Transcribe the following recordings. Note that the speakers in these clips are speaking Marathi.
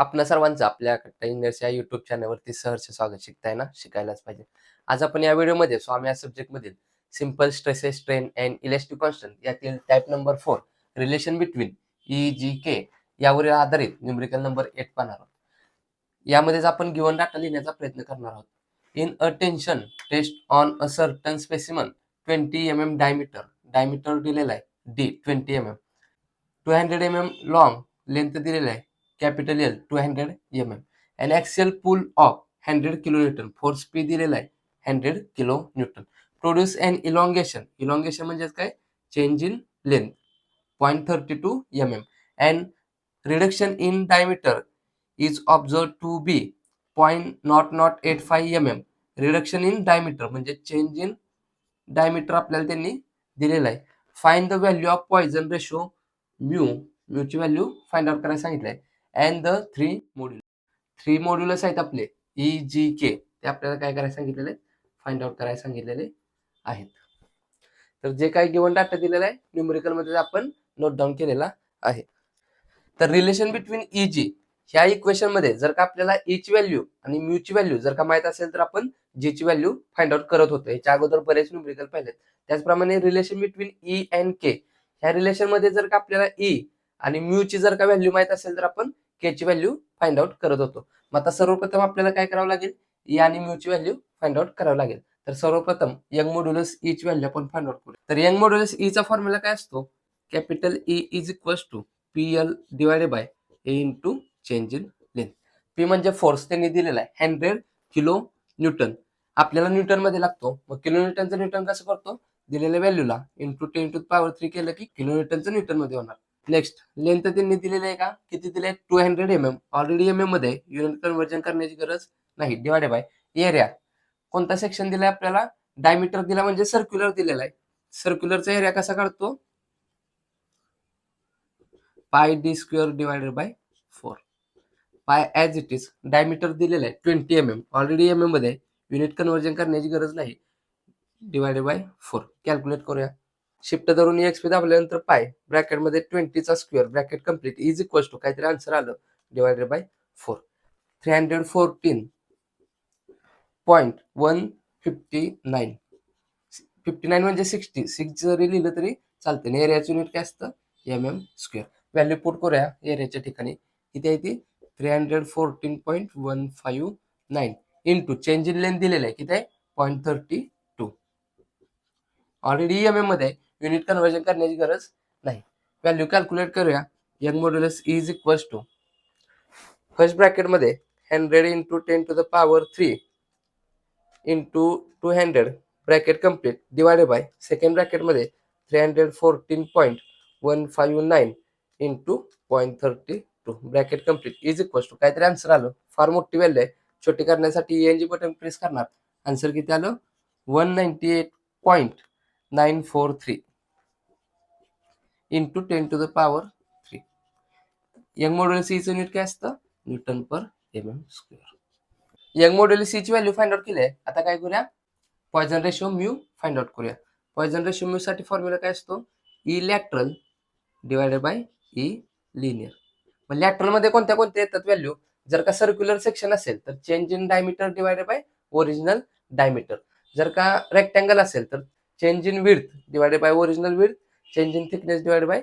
आपणा सर्वांचं आपल्या कट्टा इंजिनिअर्स या युट्यूब चॅनलवरती सहर्ष स्वागत. शिकताय ना, शिकायलाच पाहिजे. आज आपण या व्हिडिओमध्ये स्वामी या सब्जेक्टमधील simple stresses strain and elastic constant यातील type number 4 relation between E G K यावरील आधारित न्यूमेरिकल नंबर 8 पाहणार आहोत. यामध्येच आपण गिवन डाटा लिहिण्याचा प्रयत्न करणार आहोत. In a tension test on a certain specimen 20 mm diameter दिलेला आहे D 20 mm, 200 mm long length दिलेला आहे capital L 200 mm, and axial pull of 100 kN, force P दिलेला आहे 100 kN. प्रोड्यूस अँड इलॉंगेशन म्हणजे काय, change in length 0.32 mm, and reduction in diameter is observe to be 0.0085 mm. Reduction in diameter म्हणजे चेंज इन डायमीटर आपल्याला त्यांनी दिलेला आहे. Find the value of Poisson ratio म्यूची व्हॅल्यू फाइंड आउट करायला सांगितलं आहे. अँड द थ्री मॉड्युलस आहेत आपले ई जी के, ते आपल्याला काय करायला सांगितलेले आहेत, फाइंड आउट करायला सांगितलेले आहेत. तर जे काही गिवन डाटा दिलेला आहे न्यूमेरिकल मध्ये आपण नोट डाऊन केलेला आहे. तर रिलेशन बिटवीन ई जी ह्या इक्वेशन मध्ये जर का आपल्याला ई ची व्हॅल्यू आणि म्यू ची व्हॅल्यू जर का माहित असेल तर आपण जी ची व्हॅल्यू फाइंड आउट करत होतो. याच्या अगोदर बरेच न्यूमेरिकल पाहिलेत. त्याचप्रमाणे रिलेशन बिटवीन ई अँड के ह्या रिलेशन मध्ये जर का आपल्याला ई आणि म्यू ची जर का व्हॅल्यू माहित असेल तर आपण के ची व्हॅल्यू फाइंड आउट करत होतो. मग आता सर्वप्रथम आपल्याला काय करावं लागेल, ई आणि म्यू ची व्हॅल्यू फाइंड आउट करावं लागेल. तर सर्वप्रथम यंग मॉड्युलस ई ची व्हॅल्यू आपण फाइंड आउट करू. तर यंग मॉड्युलस ई चा फॉर्म्युला काय असतो, capital E is equals to P L divided by A into change in length. P म्हणजे फोर्स त्यांनी दिलेला आहे 100 kN, आपल्याला न्यूटन मध्ये लागतो. मग किलो न्यूटनचं न्यूटन कसं करतो, दिलेल्या व्हॅल्यूला इंटू 10⁻³ केलं की किलो न्यूटनचं न्यूटन मध्ये होणार. नेक्स्ट लेंथ त्यांनी दिलेली आहे का, किती दिले, 200 mm. ऑलरेडी एम एम मध्ये युनिट कन्व्हर्जन करण्याची गरज नाही. डिवायडेड बाय एरिया, कोणता सेक्शन दिलाय आपल्याला, डायमीटर दिला म्हणजे सर्क्युलर दिलेला आहे. सर्क्युलरचा एरिया कसा काढतो, पाय डी स्क्वेअर डिवायडेड बाय 4. पाय ॲज इट इज, डायमीटर दिलेला आहे 20 mm, ऑलरेडी एम एम मध्ये युनिट कन्व्हर्जन करण्याची गरज नाही. डिवायडेड बाय 4 कॅल्क्युलेट करूया. शिफ्ट धरून एक्स दाबल्यानंतर पाय ब्रॅकेटमध्ये 20 चा square bracket complete is equal to काहीतरी आन्सर आलं डिवायडेड बाय 4. 314.159. 59 म्हणजे 6 जरी लिहिलं तरी चालते. एरियाचं युनिट काय असतं, M M square. Value put करूया एरियाच्या ठिकाणी. किती आहे ती, 314.159 इंटू चेंज इन लेंथ दिलेलं आहे किती आहे, 0.32. ऑलरेडी एम एम मध्ये युनिट कन्व्हर्जन करण्याची गरज नाही. व्हॅल्यू कॅल्क्युलेट करूया. Young modulus is equals to first ब्रॅकेटमध्ये 100 into 10⁻³ into 200 bracket complete divided by second ब्रॅकेटमध्ये 314.159 into 0.32 bracket complete is equal to काहीतरी आन्सर आलं. फार मोठी व्हॅल्यू आहे, छोटी करण्यासाठी एन जी बटन प्रेस करणार. आन्सर किती आलं, 198.943 इंटू 10⁻³. यंग मॉड्युलस ईचं युनिट काय असतं, न्यूटन पर M M square. Young modulus ची व्हॅल्यू फाइंड आउट केली आहे. आता काय करूया, Poisson ratio mu find out करूया. पॉइझन रेशो म्यू साठी फॉर्म्युला काय असतो, E lateral divided by E linear. मग लॅटरल मध्ये कोणत्या कोणत्या येतात व्हॅल्यू, जर का सर्क्युलर सेक्शन असेल तर change in diameter divided by original diameter. जर का रेक्टँगल असेल तर change in width divided by original width, change in thickness divided by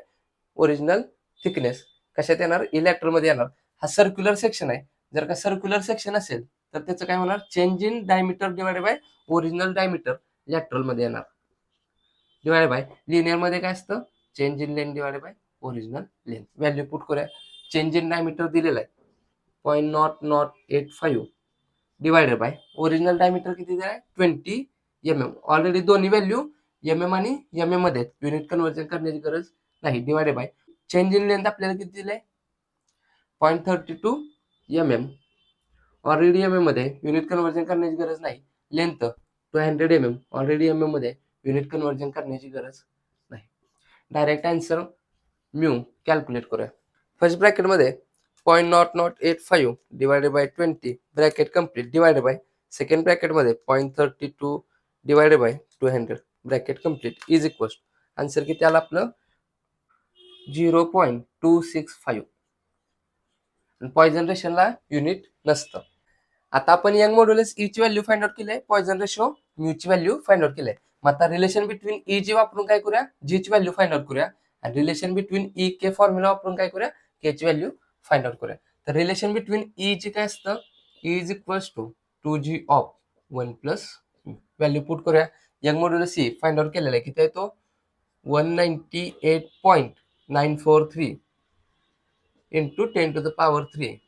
original thickness. कशात येणार, इलेक्ट्रॉन मध्ये येणार. हा सर्क्युलर सेक्शन आहे. जर का सर्क्युलर सेक्शन असेल तर त्याचं काय होणार, change in diameter divided by original diameter lateral मध्ये येणार. डिवायडेड बाय लिनियर मध्ये काय असतं, change in length divided by original length. Value put करूया. चेंज इन डायमीटर दिलेला आहे 0.0085 डिवायडेड बाय ओरिजिनल डायमीटर किती दिला आहे, 20 mm. ऑलरेडी दोन्ही व्हॅल्यू एम एम आणि एम एम मध्ये युनिट कन्व्हर्जन करण्याची गरज नाही. Divided by change in length आपल्याला किती दिलंय, 0.32 mm. ऑलरेडी एम एम मध्ये युनिट कन्व्हर्जन करण्याची गरज नाही. Length 200 mm, already M M मध्ये युनिट कन्व्हर्जन करण्याची गरज नाही. डायरेक्ट आन्सर म्यू कॅल्क्युलेट करूया. फर्स्ट ब्रॅकेटमध्ये 0.0085 divided by 20 bracket complete divided by second ब्रॅकेटमध्ये 0.32 divided by 200 bracket complete is equal. Answer किती आलं आपलं, 0.265. पॉइझन रेशोला युनिट नसतं. आता आपण यंग मॉड्युलस ई ची व्हॅल्यू फाइंड आउट केली, पॉइझन रेशो म्यू ची व्हॅल्यू फाइंड आउट केली. मग आता रिलेशन बिटवीन ई जी वापरून काय करूया, जी ची व्हॅल्यू फाइंड आउट करूया. आणि रिलेशन बिटवीन ई के फॉर्म्युला वापरून काय करूया, के ची व्हॅल्यू फाइंड आउट करूया. तर रिलेशन बिटवीन ई ची काय असतं, E is equals to 2g of 1 plus value put करूया. यंग मॉड्युलस सी फाइंड आउट केलेला आहे, किती आहे तो 198.943 into 10⁻³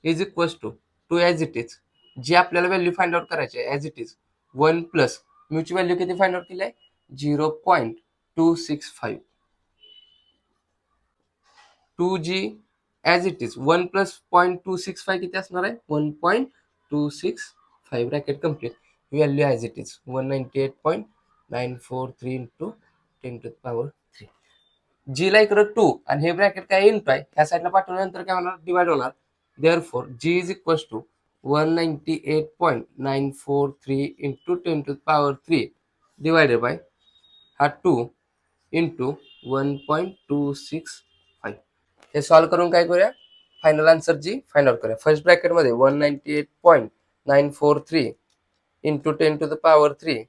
is equals to as it is, G आपल्याला व्हॅल्यू फाइंड आउट करायची आहे ॲज इट इज 1 प्लस म्यूची व्हॅल्यू किती फाइंड आउट केली आहे 0.265. 2g as it is 1 plus 0.265 किती असणार आहे 1.265 bracket complete. Value as it is 198.943 into 10⁻³. जी ला इकडं 2 आणि हे ब्रॅकेट काय इंटू आहे, ह्या साईडला पाठवल्यानंतर काय होणार, डिवाइड होणार. Therefore, g is equals to 198.943 into 10⁻³ divided by हा 2 into 1.265. हे सॉल्व करून काय करूया, final answer G find out करूया. फर्स्ट ब्रॅकेटमध्ये 198.943 into 10⁻³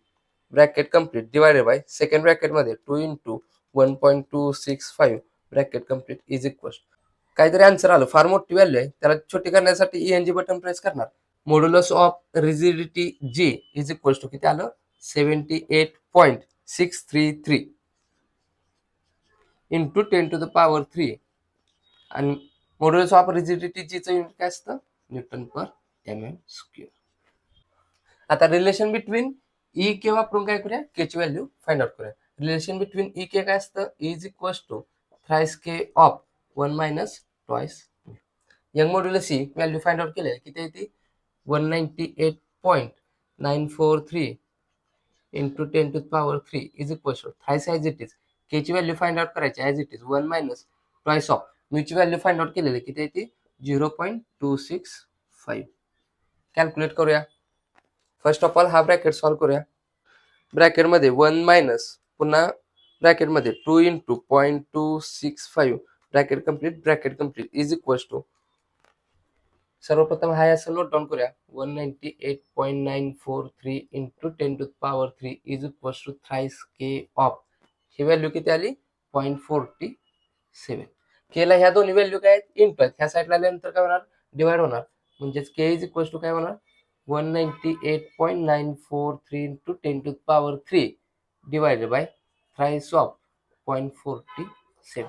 bracket complete divided by second ब्रॅकेटमध्ये 2 into 1.265 bracket complete is equal काहीतरी आन्सर आलं, फार मोठी व्हॅल्यू आहे, त्याला छोटी करण्यासाठी ENG बटन प्रेस करणार. Modulus of rigidity G is equal to किती आलं 78.633 इंटू 10⁻³ आणि मॉड्युलस ऑफ रिजिडिटी जीचं युनिट काय असतं न्यूटन पर mm². आता रिलेशन बिटवीन ई के वापरून काय करूया, के ची व्हॅल्यू फाइंड आउट करूया. रिलेशन बिटवीन ई के काय असतं, is equal to thrice K of 1 minus twice. Young modulus सी व्हॅल्यू फाइंड आउट केली किती आहे ती 198.943 into 10⁻³ is equal to thrice as it is. K ची व्हॅल्यू फाइंड आउट करायची as it is 1 minus twice of म्यूची व्हॅल्यू फाइंड आउट केलेली किती आहे ती 0.265. कॅल्क्युलेट करूया. फर्स्ट ऑफ ऑल हा ब्रॅकेट सॉल्व करूया. ब्रॅकेटमध्ये 1 मायनस पुन्हा ब्रॅकेटमध्ये 2 into 0.265 bracket complete is equal to सर्वप्रथम हा असं नोट डाऊन करूया 198.943 into 10⁻³ is equal to thrice K of ही व्हॅल्यू किती आली 0.47. केला ह्या दोन्ही व्हॅल्यू काय इंटू आहेत, ह्या साईडला आल्यानंतर काय होणार डिवाइड होणार, म्हणजेच के इज इक्वल टू काय होणार 198.943 into 10⁻³ divided by thrice of 0.47.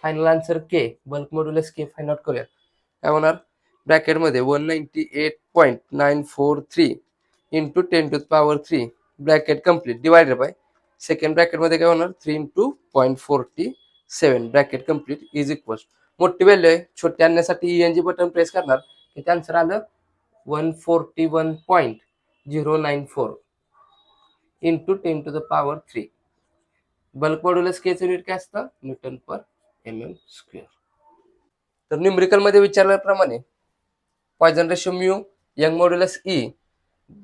Final answer के, बल्क मॉड्युलस के फाइंड आउट करूया. काय होणार ब्रॅकेटमध्ये 198.943 into 10⁻³ bracket complete divided by second ब्रॅकेटमध्ये काय होणार 3 into 0.47 bracket complete is equal. मोठी व्हॅल्यू आहे, छोटी आणण्यासाठी ENG बटन प्रेस करणार, किती आन्सर आलं 141.094 इंटू 10⁻³. बल्क मॉड्युलस केचं युनिट काय असतं न्यूटन पर mm². तर न्यूमेरिकल मध्ये विचारल्याप्रमाणे Poisson ratio mu, Young modulus E,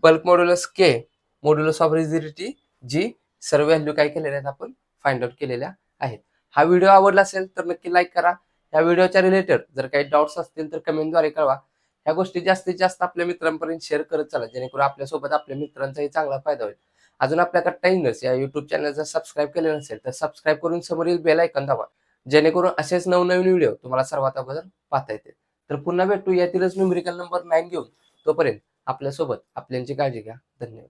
bulk modulus K, modulus of rigidity G सर्व व्हॅल्यू काय केलेल्या आहेत आपण फाइंड आउट केलेल्या आहेत. हा व्हिडिओ आवडला असेल तर नक्की लाईक करा. या व्हिडिओच्या रिलेटेड जर काही डाऊट्स असतील तर कमेंटद्वारे कळवा. ह्या गोष्टी जास्तीत जास्त आपल्या मित्रांपर्यंत शेअर करत चला, जेणेकरून आपल्यासोबत आपल्या मित्रांचाही चांगला फायदा होईल. अजून आपल्याकडे टाइमनेस या युट्यूब चॅनल जर सबस्क्राईब केलं नसेल तर सबस्क्राईब करून समोरील बेल आयकॉन दाबा, जेणेकरून असेच नवनवीन व्हिडिओ तुम्हाला सर्वात अगोदर पाहता येतील. तर पुन्हा भेटू यातीलच न्यूमेरिकल नंबर 9 घेऊन. तोपर्यंत आपल्यासोबत आपल्यांची काळजी घ्या. धन्यवाद.